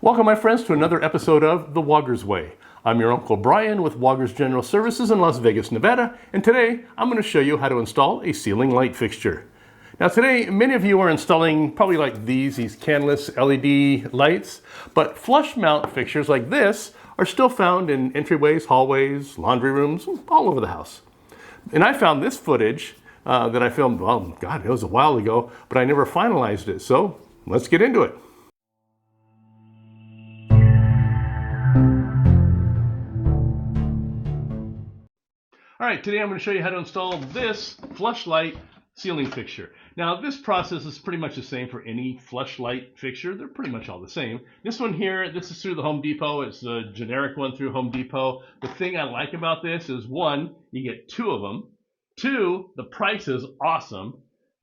Welcome, my friends, to another episode of The Woggers Way. I'm your Uncle Brian with Woggers General Services in Las Vegas, Nevada, and today I'm going to show you how to install a ceiling light fixture. Now today, many of you are installing probably like these candleless LED lights, but flush mount fixtures like this are still found in entryways, hallways, laundry rooms, all over the house. And I found this footage that I filmed, well, God, it was a while ago, but I never finalized it, so let's get into it. All right, today I'm going to show you how to install this flush light ceiling fixture. Now, this process is pretty much the same for any flush light fixture. They're pretty much all the same. This one here, this is through the Home Depot. It's a generic one through Home Depot. The thing I like about this is, one, you get two of them. Two, the price is awesome.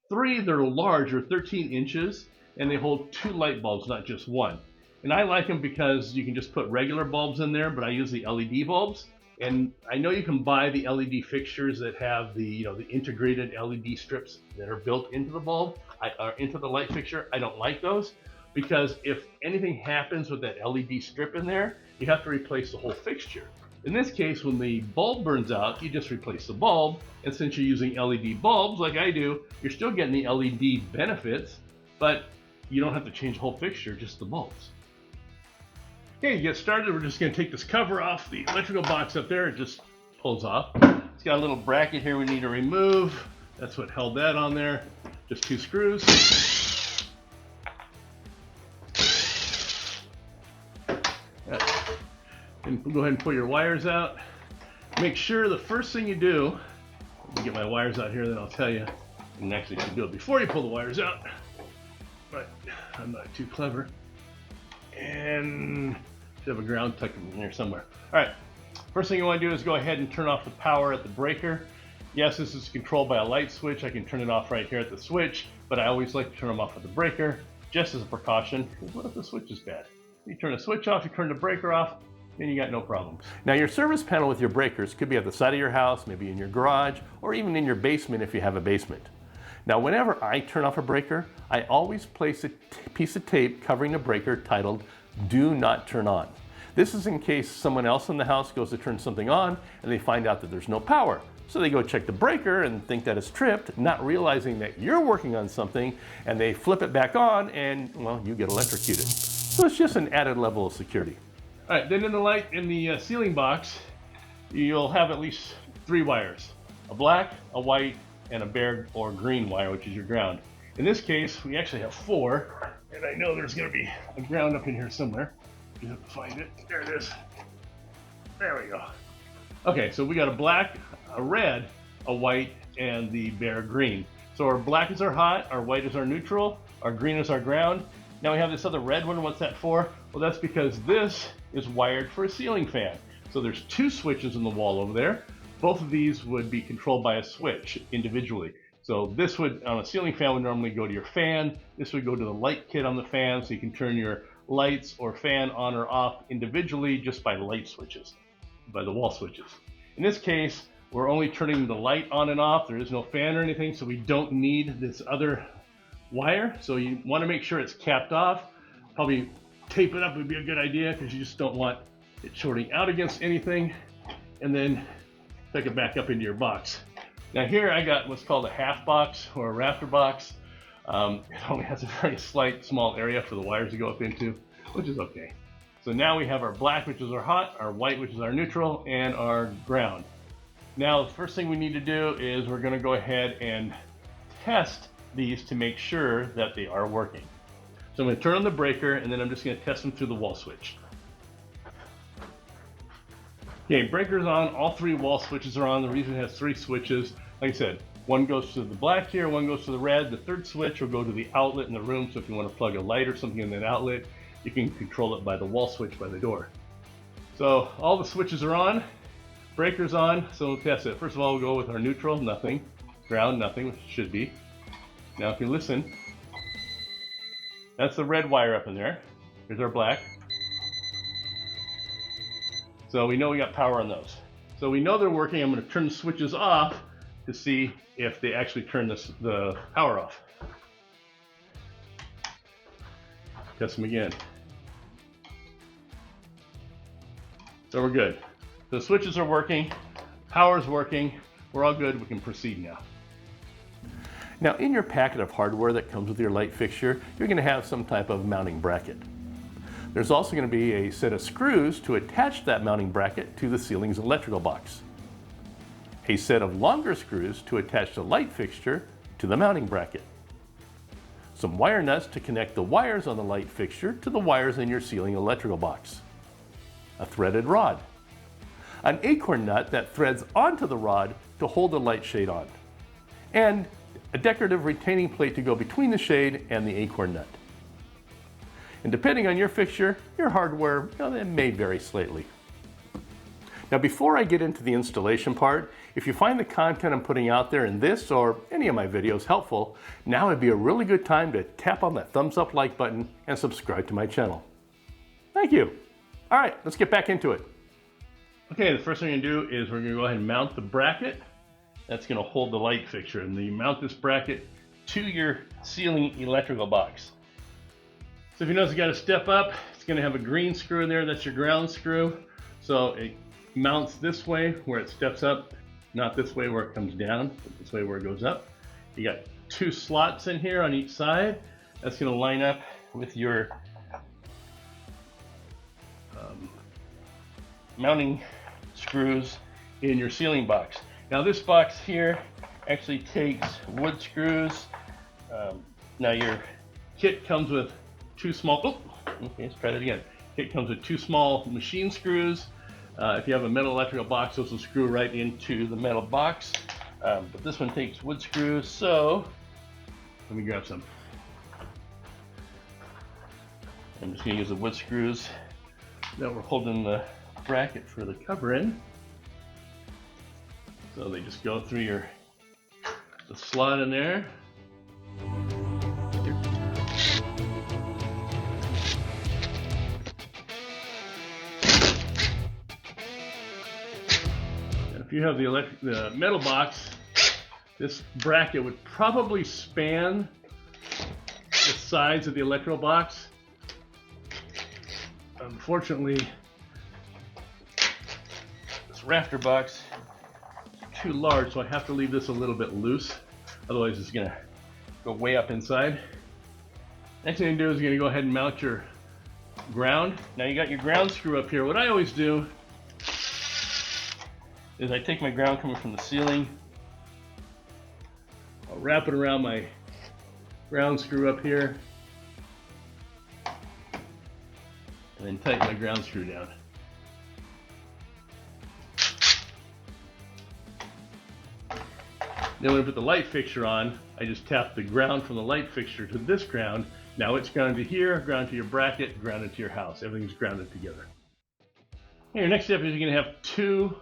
Three, they're large, they're 13 inches, and they hold two light bulbs, not just one. And I like them because you can just put regular bulbs in there, but I use the LED bulbs. And I know you can buy the LED fixtures that have the integrated LED strips that are built into the bulb, or into the light fixture. I don't like those because if anything happens with that LED strip in there, you have to replace the whole fixture. In this case, when the bulb burns out, you just replace the bulb. And since you're using LED bulbs like I do, you're still getting the LED benefits, but you don't have to change the whole fixture, just the bulbs. Okay, to get started, we're just going to take this cover off the electrical box up there. It just pulls off. It's got a little bracket here we need to remove. That's what held that on there. Just two screws. And go ahead and pull your wires out. Make sure the first thing you do, let me get my wires out here, then I'll tell you. And actually you should do it before you pull the wires out. But I'm not too clever. And should have a ground tucked in here somewhere. All right, first thing you want to do is go ahead and turn off the power at the breaker. Yes, this is controlled by a light switch. I can turn it off right here at the switch, but I always like to turn them off at the breaker, just as a precaution. What if the switch is bad? You turn the switch off, you turn the breaker off, then you got no problems. Now your service panel with your breakers could be at the side of your house, maybe in your garage, or even in your basement if you have a basement. Now, whenever I turn off a breaker, I always place a piece of tape covering the breaker titled "Do Not Turn On." This is in case someone else in the house goes to turn something on and they find out that there's no power. So they go check the breaker and think that it's tripped, not realizing that you're working on something, and they flip it back on and, well, you get electrocuted. So it's just an added level of security. All right, then in the ceiling box, you'll have at least three wires: a black, a white, and a bare or green wire, which is your ground. In this case, we actually have four, and I know there's going to be a ground up in here somewhere. You have to find it. There it is. There we go. Okay, so we got a black, a red, a white, and the bare green. So our black is our hot, our white is our neutral, our green is our ground. Now we have this other red one. What's that for? Well, that's because this is wired for a ceiling fan. So there's two switches in the wall over there. Both of these would be controlled by a switch individually. So this would, on a ceiling fan, would normally go to your fan. This would go to the light kit on the fan, so you can turn your lights or fan on or off individually just by light switches, by the wall switches. In this case, we're only turning the light on and off. There is no fan or anything, so we don't need this other wire. So you want to make sure it's capped off. Probably tape it up would be a good idea because you just don't want it shorting out against anything. And then take it back up into your box. Now here I got what's called a half box or a rafter box. It only has a very slight, small area for the wires to go up into, which is okay. So now we have our black, which is our hot, our white, which is our neutral, and our ground. Now the first thing we need to do is we're going to go ahead and test these to make sure that they are working. So I'm going to turn on the breaker, and then I'm just going to test them through the wall switch. Okay, breaker's on, all three wall switches are on. The reason it has three switches, like I said, one goes to the black here, one goes to the red. The third switch will go to the outlet in the room, so if you want to plug a light or something in that outlet, you can control it by the wall switch by the door. So all the switches are on, breaker's on, so we'll test it. First of all, we'll go with our neutral, nothing. Ground, nothing, which it should be. Now if you listen, that's the red wire up in there. Here's our black. So we know we got power on those. So we know they're working. I'm going to turn the switches off to see if they actually turn the power off. Test them again. So we're good. The switches are working, power's working, we're all good, we can proceed now. Now in your packet of hardware that comes with your light fixture, you're going to have some type of mounting bracket. There's also going to be a set of screws to attach that mounting bracket to the ceiling's electrical box. A set of longer screws to attach the light fixture to the mounting bracket. Some wire nuts to connect the wires on the light fixture to the wires in your ceiling electrical box. A threaded rod. An acorn nut that threads onto the rod to hold the light shade on. And a decorative retaining plate to go between the shade and the acorn nut. And depending on your fixture, your hardware, it may vary slightly. Now before I get into the installation part, if you find the content I'm putting out there in this or any of my videos helpful, now would be a really good time to tap on that thumbs up like button and subscribe to my channel. Thank you. All right, let's get back into it. Okay, the first thing we're going to do is we're going to go ahead and mount the bracket. That's going to hold the light fixture, and then you mount this bracket to your ceiling electrical box. So if you notice, you got to step up. It's going to have a green screw in there. That's your ground screw. So it mounts this way where it steps up, not this way where it comes down, but this way where it goes up. You got 2 slots in here on each side. That's going to line up with your mounting screws in your ceiling box. Now this box here actually takes wood screws. Now your kit comes with 2 small, okay, let's try that again. Kit comes with 2 small machine screws. If you have a metal electrical box, those will screw right into the metal box. But this one takes wood screws, so let me grab some. I'm just going to use the wood screws that we're holding the bracket for the cover in. So they just go through the slot in there. If you have the metal box, this bracket would probably span the sides of the electrical box. Unfortunately, this rafter box is too large, so I have to leave this a little bit loose. Otherwise, it's going to go way up inside. Next thing you do is you're going to go ahead and mount your ground. Now you got your ground screw up here. What I always do is I take my ground coming from the ceiling, I'll wrap it around my ground screw up here, and then tighten my ground screw down. Then when I put the light fixture on, I just tap the ground from the light fixture to this ground. Now it's grounded to here, grounded to your bracket, grounded to your house. Everything's grounded together. Okay, your next step is you're going to have 2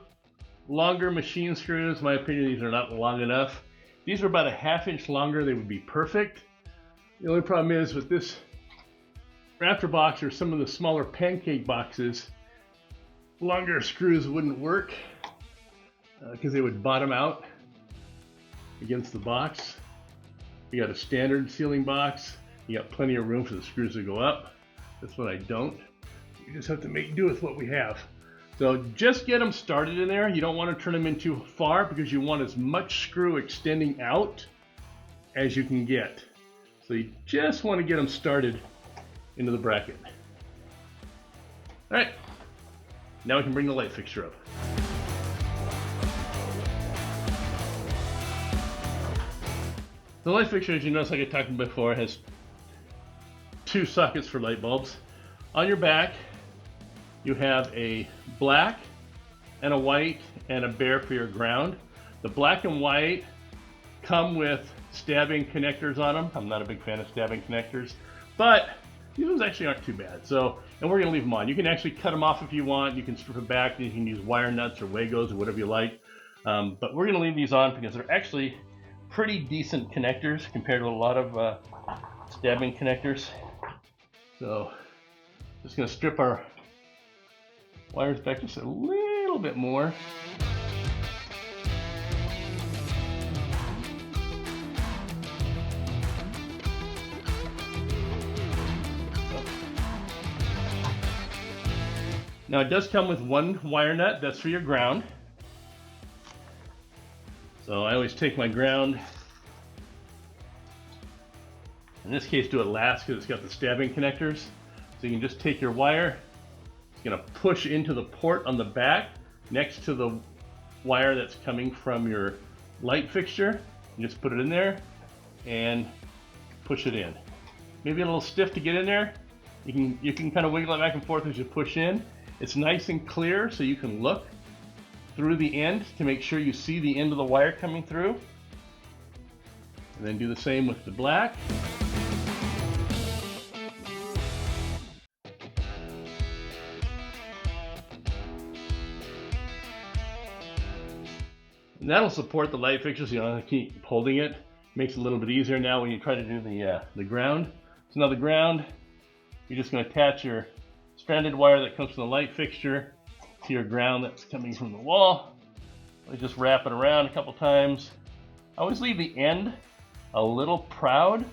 longer machine screws. In my opinion, these are not long enough. These are about a 1/2 inch longer. They would be perfect. The only problem is with this rafter box or some of the smaller pancake boxes, longer screws wouldn't work because they would bottom out against the box. You got a standard ceiling box, you got plenty of room for the screws to go up. That's what I don't. You just have to make do with what we have. So just get them started in there. You don't want to turn them in too far because you want as much screw extending out as you can get. So you just want to get them started into the bracket. All right, now we can bring the light fixture up. The light fixture, as you notice, like I talked about before, has 2 sockets for light bulbs. On your back, you have a black and a white and a bare for your ground. The black and white come with stabbing connectors on them. I'm not a big fan of stabbing connectors, but these ones actually aren't too bad. So, and we're gonna leave them on. You can actually cut them off if you want. You can strip it back. You can use wire nuts or Woggers or whatever you like. But we're gonna leave these on because they're actually pretty decent connectors compared to a lot of stabbing connectors. So, just gonna strip our wires back just a little bit more. Now it does come with one wire nut, that's for your ground. So I always take my ground, in this case do it last because it's got the stabbing connectors. So you can just take your wire, it's going to push into the port on the back next to the wire that's coming from your light fixture. You just put it in there and push it in. Maybe a little stiff to get in there. You can kind of wiggle it back and forth as you push in. It's nice and clear so you can look through the end to make sure you see the end of the wire coming through. And then do the same with the black. And that'll support the light fixture so you don't have to keep holding it. Makes it a little bit easier now when you try to do the ground. So now the ground, you're just going to attach your stranded wire that comes from the light fixture to your ground that's coming from the wall. I just wrap it around a couple times. I always leave the end a little proud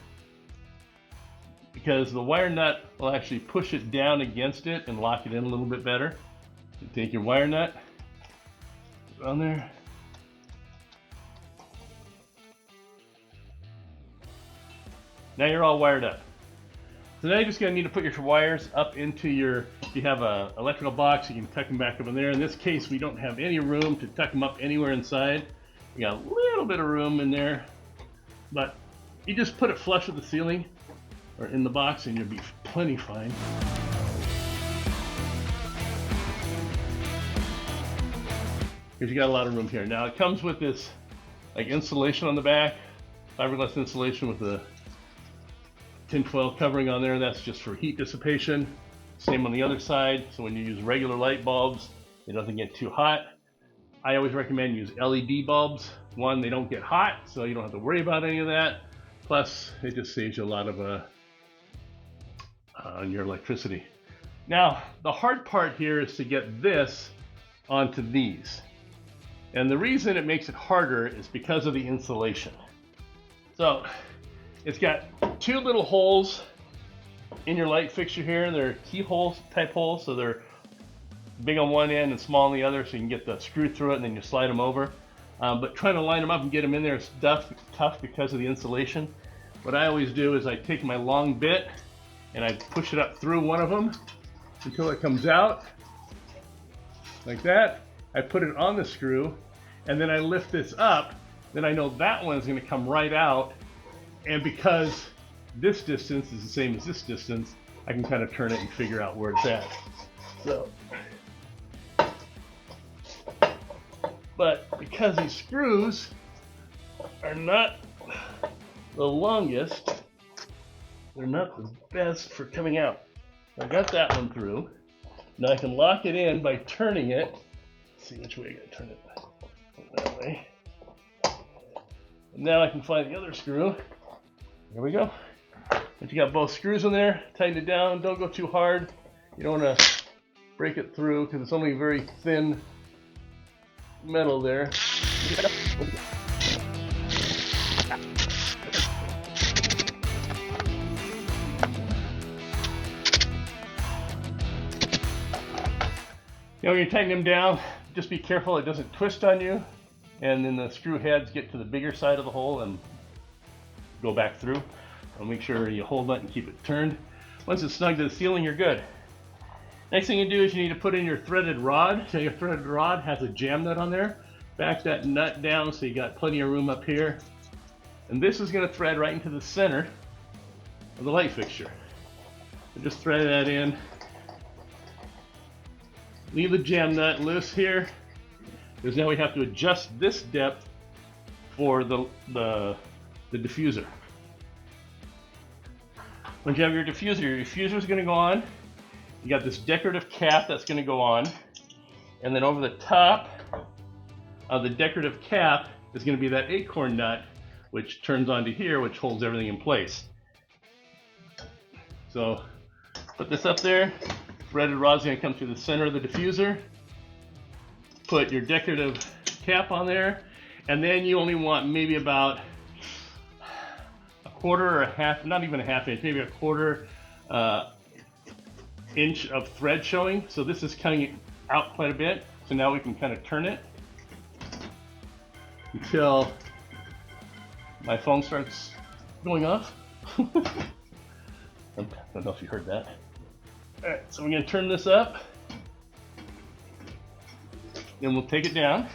because the wire nut will actually push it down against it and lock it in a little bit better. You take your wire nut, put it on there. Now you're all wired up. So now you're just going to need to put your wires up into your, if you have an electrical box, you can tuck them back up in there. In this case, we don't have any room to tuck them up anywhere inside. We got a little bit of room in there, but you just put it flush with the ceiling or in the box and you'll be plenty fine. Because you got a lot of room here. Now it comes with this like insulation on the back, fiberglass insulation with the tinfoil covering on there. That's just for heat dissipation. Same on the other side, so when you use regular light bulbs, it doesn't get too hot. I always recommend use LED bulbs. One, they don't get hot, so you don't have to worry about any of that. Plus, it just saves you a lot of on your electricity. Now, the hard part here is to get this onto these. And the reason it makes it harder is because of the insulation. So, it's got two little holes in your light fixture here. They're keyhole type holes, so they're big on one end and small on the other, so you can get the screw through it and then you slide them over. But trying to line them up and get them in there is tough because of the insulation. What I always do is I take my long bit and I push it up through one of them until it comes out like that. I put it on the screw and then I lift this up. Then I know that one is going to come right out. And because this distance is the same as this distance, I can kind of turn it and figure out where it's at. So, but because these screws are not the longest, they're not the best for coming out. I got that one through. Now I can lock it in by turning it. Let's see which way I gotta turn it. That way. And now I can find the other screw. There we go. Once you got both screws in there, tighten it down. Don't go too hard. You don't want to break it through because it's only very thin metal there. When you tighten them down, just be careful it doesn't twist on you, and then the screw heads get to the bigger side of the hole and go back through. And make sure you hold it and keep it turned. Once it's snug to the ceiling, you're good. Next thing you do is you need to put in your threaded rod. So your threaded rod has a jam nut on there. Back that nut down so you got plenty of room up here. And this is going to thread right into the center of the light fixture. So just thread that in. Leave the jam nut loose here, because now we have to adjust this depth for the diffuser. Once you have your diffuser is going to go on. You got this decorative cap that's going to go on, and then over the top of the decorative cap is going to be that acorn nut, which turns onto here, which holds everything in place. So put this up there. Threaded rod's going to come through the center of the diffuser. Put your decorative cap on there, and then you only want maybe about a quarter or a half, not even a half inch, maybe a quarter inch of thread showing, so this is cutting it out quite a bit. So now we can kind of turn it until my phone starts going off. I don't know if you heard that. All right, so we're going to turn this up. Then we'll take it down.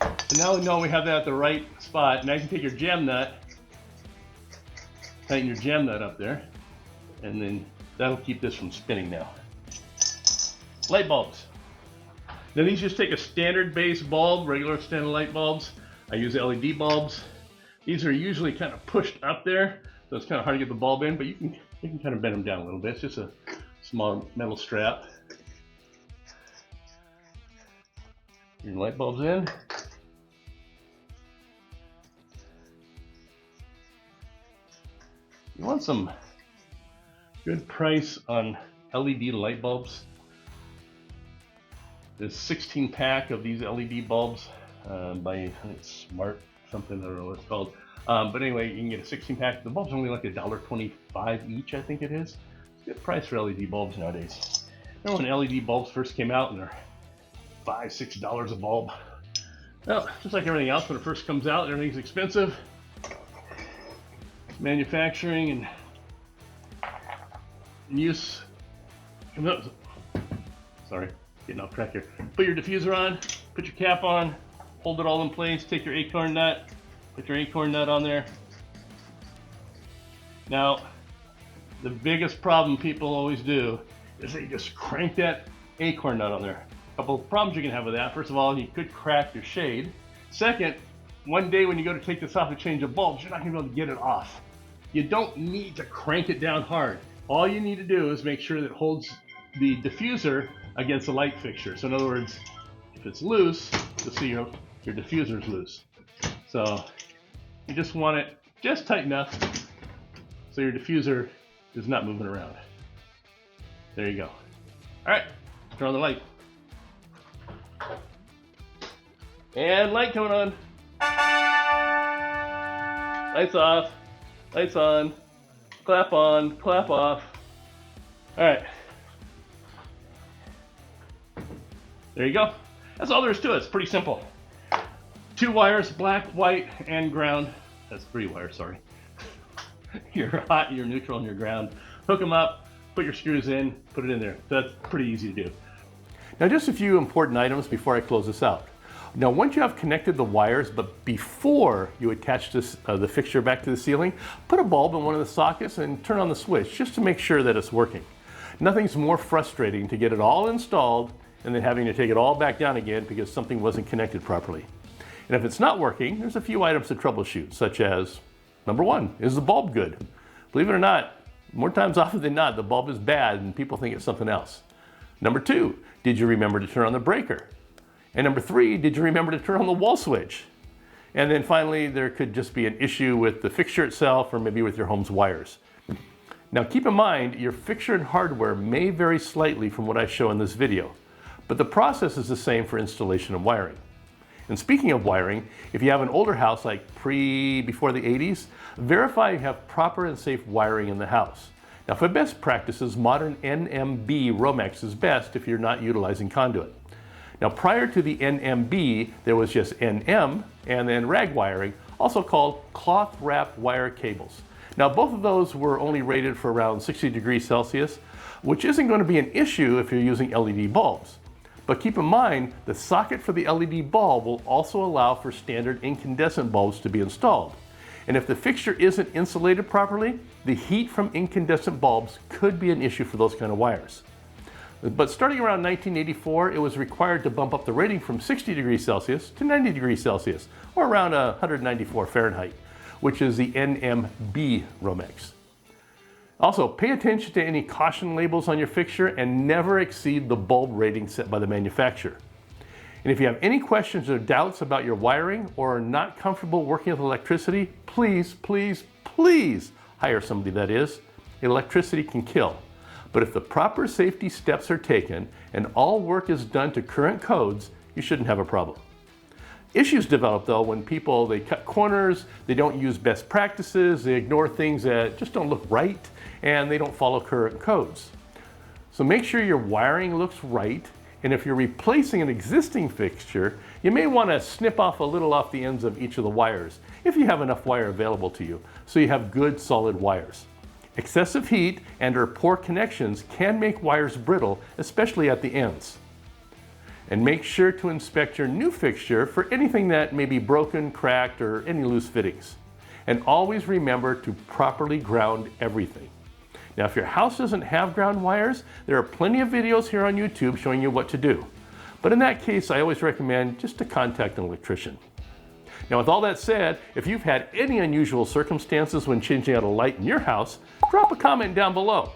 So now we know we have that at the right spot. Now you can take your jam nut, tighten your jam nut up there, and then that'll keep this from spinning now. Light bulbs. Now these just take a standard base bulb, regular standard light bulbs. I use LED bulbs. These are usually kind of pushed up there, so it's kind of hard to get the bulb in, but you can kind of bend them down a little bit. It's just a small metal strap. Your light bulbs in. You want some good price on LED light bulbs. There's 16 pack of these LED bulbs by, I think it's Smart something, I don't know what it's called. But anyway, you can get a 16 pack. The bulbs are only like $1.25 each, I think it is. It's a good price for LED bulbs nowadays. Remember when LED bulbs first came out and they're $5, $6 a bulb? Well, just like everything else, when it first comes out, everything's expensive. Manufacturing and use. Sorry, getting off track here. Put your diffuser on, put your cap on, hold it all in place, take your acorn nut, put your acorn nut on there. Now, the biggest problem people always do is they just crank that acorn nut on there. A couple of problems you can have with that. First of all, you could crack your shade. Second, one day when you go to take this off to change the bulbs, you're not going to be able to get it off. You don't need to crank it down hard. All you need to do is make sure that it holds the diffuser against the light fixture. So in other words, if it's loose, you'll see your diffuser is loose. So you just want it just tight enough so your diffuser is not moving around. There you go. All right, turn on the light. And light coming on. Lights off. Lights on. Clap on. Clap off. All right. There you go. That's all there is to it. It's pretty simple. 2 wires, black, white, and ground. That's 3 wires, sorry. Your hot, your neutral, and your ground. Hook them up, put your screws in, put it in there. That's pretty easy to do. Now just a few important items before I close this out. Now once you have connected the wires, but before you attach this, the fixture back to the ceiling, put a bulb in one of the sockets and turn on the switch just to make sure that it's working. Nothing's more frustrating to get it all installed and then having to take it all back down again because something wasn't connected properly. And if it's not working, there's a few items to troubleshoot, such as, number 1, is the bulb good? Believe it or not, more times often than not, the bulb is bad and people think it's something else. Number 2, did you remember to turn on the breaker? And number 3, did you remember to turn on the wall switch? And then finally, there could just be an issue with the fixture itself or maybe with your home's wires. Now keep in mind, your fixture and hardware may vary slightly from what I show in this video, but the process is the same for installation and wiring. And speaking of wiring, if you have an older house like before the 80s, verify you have proper and safe wiring in the house. Now for best practices, modern NMB Romex is best if you're not utilizing conduit. Now prior to the NMB, there was just NM and then rag wiring, also called cloth wrap wire cables. Now both of those were only rated for around 60 degrees Celsius, which isn't going to be an issue if you're using LED bulbs. But keep in mind, the socket for the LED bulb will also allow for standard incandescent bulbs to be installed. And if the fixture isn't insulated properly, the heat from incandescent bulbs could be an issue for those kind of wires. But starting around 1984, it was required to bump up the rating from 60 degrees Celsius to 90 degrees Celsius, or around 194 Fahrenheit, which is the NMB Romex. Also, pay attention to any caution labels on your fixture and never exceed the bulb rating set by the manufacturer. And if you have any questions or doubts about your wiring or are not comfortable working with electricity, please, please, please hire somebody that is. Electricity can kill. But if the proper safety steps are taken and all work is done to current codes, you shouldn't have a problem. Issues develop though when people, they cut corners, they don't use best practices, they ignore things that just don't look right, and they don't follow current codes. So make sure your wiring looks right, and if you're replacing an existing fixture, you may want to snip off a little off the ends of each of the wires, if you have enough wire available to you, so you have good solid wires. Excessive heat and/or poor connections can make wires brittle, especially at the ends. And make sure to inspect your new fixture for anything that may be broken, cracked, or any loose fittings. And always remember to properly ground everything. Now, if your house doesn't have ground wires, there are plenty of videos here on YouTube showing you what to do. But in that case, I always recommend just to contact an electrician. Now, with all that said, if you've had any unusual circumstances when changing out a light in your house, drop a comment down below.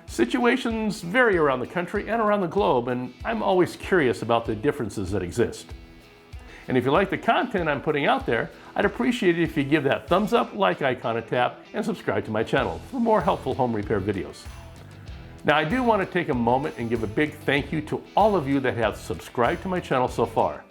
Situations vary around the country and around the globe, and I'm always curious about the differences that exist. And if you like the content I'm putting out there, I'd appreciate it if you give that thumbs up, like icon a tap, and subscribe to my channel for more helpful home repair videos. Now, I do want to take a moment and give a big thank you to all of you that have subscribed to my channel so far.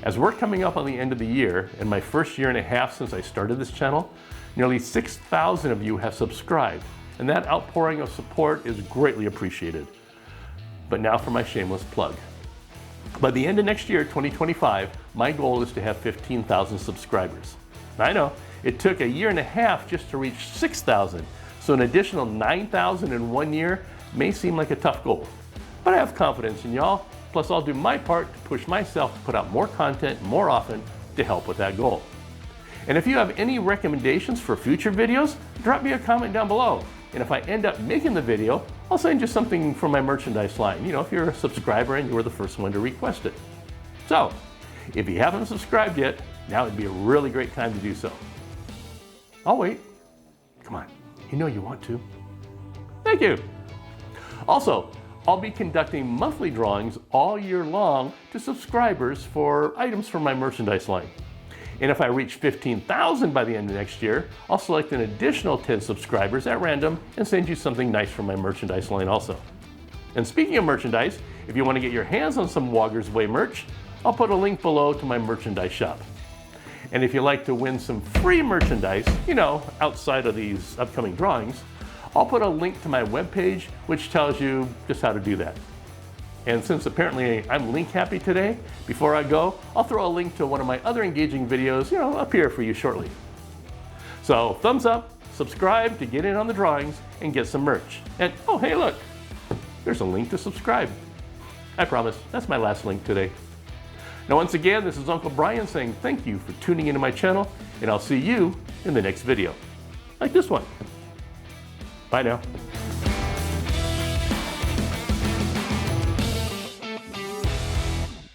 As we're coming up on the end of the year, and my first year and a half since I started this channel, nearly 6,000 of you have subscribed, and that outpouring of support is greatly appreciated. But now for my shameless plug. By the end of next year, 2025, my goal is to have 15,000 subscribers. I know, it took a year and a half just to reach 6,000, so an additional 9,000 in 1 year may seem like a tough goal. But I have confidence in y'all, plus I'll do my part to push myself to put out more content more often to help with that goal. And if you have any recommendations for future videos, drop me a comment down below. And if I end up making the video, I'll send you something from my merchandise line, if you're a subscriber and you were the first one to request it. So, if you haven't subscribed yet, now would be a really great time to do so. I'll wait. Come on, you know you want to. Thank you. Also, I'll be conducting monthly drawings all year long to subscribers for items from my merchandise line. And if I reach 15,000 by the end of next year, I'll select an additional 10 subscribers at random and send you something nice from my merchandise line also. And speaking of merchandise, if you want to get your hands on some Woggers Way merch, I'll put a link below to my merchandise shop. And if you'd like to win some free merchandise, outside of these upcoming drawings, I'll put a link to my webpage, which tells you just how to do that. And since apparently I'm link happy today, before I go, I'll throw a link to one of my other engaging videos, up here for you shortly. So thumbs up, subscribe to get in on the drawings and get some merch. And oh, hey, look, there's a link to subscribe. I promise, that's my last link today. Now, once again, this is Uncle Brian saying thank you for tuning into my channel, and I'll see you in the next video, like this one. Bye now.